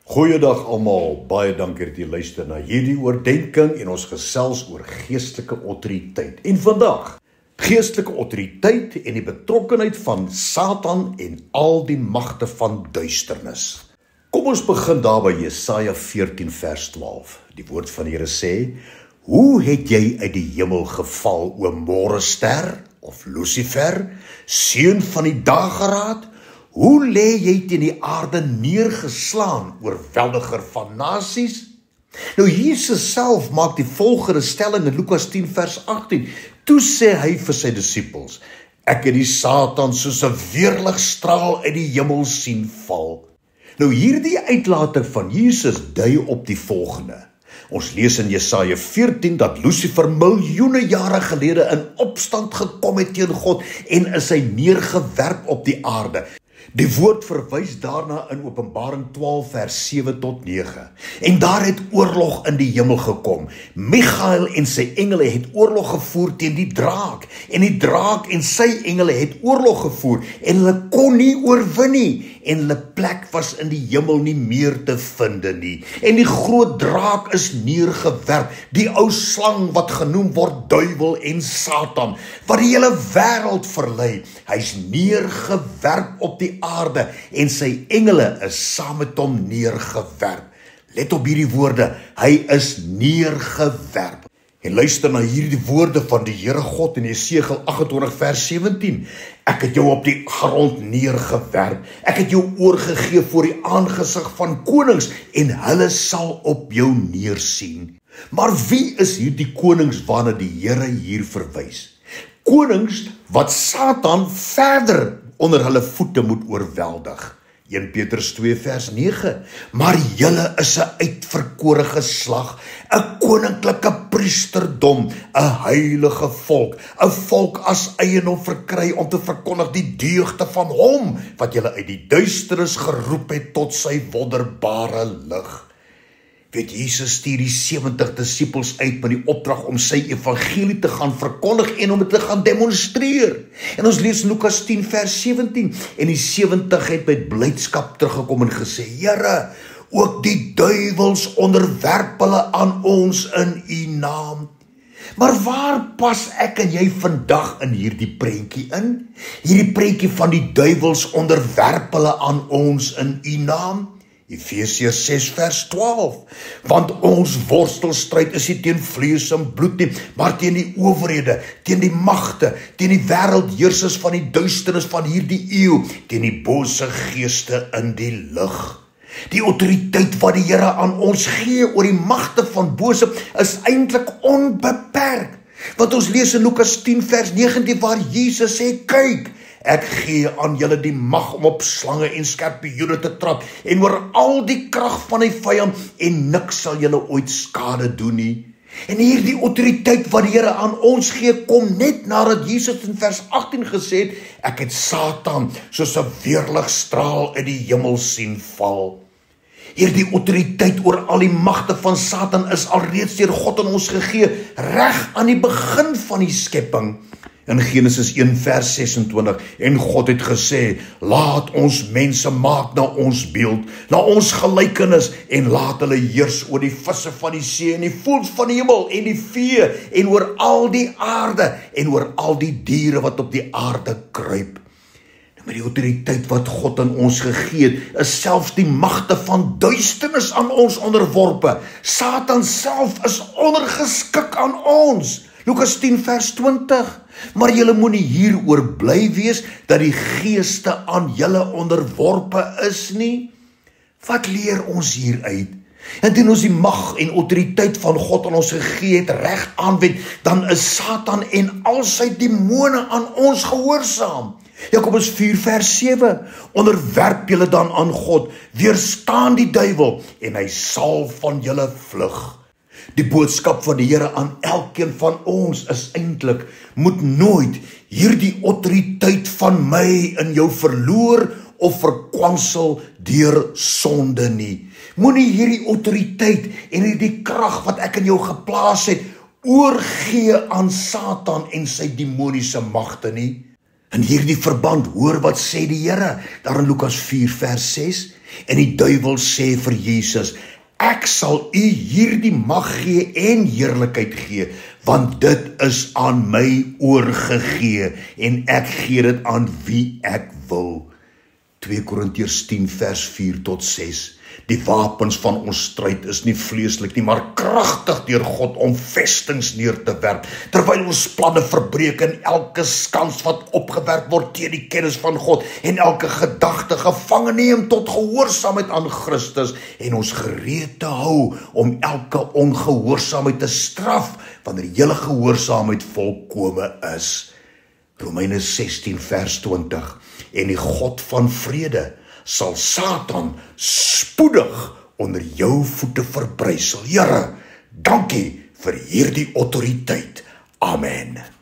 Goeiedag almal, baie dankie dat jy luister na hierdie oordeenking en ons gesels oor geestelike autoriteit. En vandag, geestelike autoriteit en die betrokkenheid van Satan en al die magte van duisternis. Kom ons begin daar by Jesaja 14 vers 12. Die woord van die Here sê: Hoe het jy uit die hemel geval, o môrester of Lucifer, seun van die dageraad? Hoe lê jy teen die aarde neergeslaan, oorweldiger van nasies? Nou Jesus self maak die volgende stelling in Lukas 10 vers 18. Toe sê hy vir sy disippels: Ek het die Satan soos 'n weerligstraal uit die hemel sien val. Nou hierdie uitlating van Jesus dui op die volgende. Ons lees in Jesaja 14 dat Lucifer miljoene jare gelede in opstand gekom het teen God en is hy neergewerp op die aarde. Die woord verwys daarna in Openbaring 12 vers 7 tot 9. En daar het oorlog in die hemel gekom. Michael en sy engele het oorlog gevoer teen die draak. En die draak en sy engele het oorlog gevoer. En hulle kon nie oorwin nie. En hulle plek was in die hemel nie meer te vind nie. En die groot draak is neergewerp. Die ou slang wat genoem word duiwel en Satan, wat die hele wêreld verlei. Hy's neergewerp op die aarde en sy engele is saam met hom neergewerp. Let op hierdie woorde, hy is neergewerp. En luister na hierdie woorde van die Here God in Jesegiel 28 vers 17. Ek het jou op die grond neergewerp. Ek het jou oorgegee voor die aangesig van konings en hulle sal op jou neersien. Maar wie is hierdie konings waarna die Here hier verwys? Konings wat Satan verder onder hulle voete moet oorweldig. 1 Petrus 2 vers 9. Maar julle is 'n uitverkore geslag, 'n koninklike priesterdom, 'n heilige volk, 'n volk as eiendom verkry om te verkondig die deugde van hom wat julle uit die duisternis geroep het tot sy wonderbare lig. Weet, Jesus stuur die 70 disippels uit met die opdrag om sy evangelie te gaan verkondig en om dit te gaan demonstreer. En ons lees Lukas 10 vers 17. En die 70 het met blydskap teruggekom en gesê: Here, ook die duiwels onderwerp hulle aan ons in u naam. Maar waar pas ek en jy vandag in hierdie prentjie in? Hierdie prentjie van die duiwels onderwerp hulle aan ons in u naam? Efesiërs 6 vers 12. Want ons worstelstryd is nie teen vlees en bloed nie, maar teen die owerhede, teen die magte, teen die wêreldheersers van die duisternis van hierdie eeu, teen die bose geeste in die lig. Die autoriteit wat die Here aan ons gee oor die magte van bose is eintlik onbeperk. Want ons lees in Lukas 10 vers 19 waar Jesus sê: Kyk, ek gee aan julle die mag om op slange en skorpioene te trap en oor al die krag van die vyand en niks sal julle ooit skade doen nie. En hierdie autoriteit wat die Here aan ons gee, kom net nadat Jesus in vers 18 gesê het: Ek het Satan soos 'n weerligstraal uit die hemel sien val. Hierdie autoriteit oor al die magte van Satan is alreeds deur God aan ons gegee, reg aan die begin van die skepping. In Genesis 1 vers 26, en God het gesê: Laat ons mense maak na ons beeld, na ons gelykenis, en laat hulle heers oor die visse van die see en die voëls van die hemel en die vee en oor al die aarde en oor al die diere wat op die aarde kruip. Met die autoriteit wat God aan ons gegee het, is selfs die magte van duisternis aan ons onderworpe. Satan self is ondergeskik aan ons. Lukas 10 vers 20. Maar julle moenie hieroor bly wees dat die geeste aan julle onderworpe is nie. Wat leer ons hieruit? Indien ons die mag en autoriteit van God aan ons gegee het reg aanwend, dan is Satan en al sy demone aan ons gehoorsaam. Jakobus 4 vers 7. Onderwerp julle dan aan God, weerstaan die duiwel en hy sal van julle vlug. Die boodskap van die Here aan elkeen van ons is eintlik: moet nooit hierdie autoriteit van my in jou verloor of verkwansel deur sonde nie. Moenie hierdie autoriteit en hierdie krag wat ek in jou geplaas het, oorgee aan Satan en sy demoniese magte nie. In hierdie verband hoor wat sê die Here daar in Lukas 4 vers 6. En die duiwel sê vir Jesus, ek sal u hierdie mag gee en heerlikheid gee, want dit is aan my oorgegee en ek gee dit aan wie ek wil. 2 Korintiërs 10 vers 4 tot 6. Die wapens van ons stryd is nie vleeslik nie, maar kragtig deur God om vestings neer te werp, terwyl ons planne verbreek en elke skans wat opgewerp word teen die kennis van God en elke gedagte gevange neem tot gehoorsaamheid aan Christus en ons gereed te hou om elke ongehoorsaamheid te straf wanneer die hele gehoorsaamheid volkome is. Romeine 16 vers 20. En die God van vrede sal Satan spoedig onder jou voete verbrysel. Here, dankie vir hierdie autoriteit. Amen.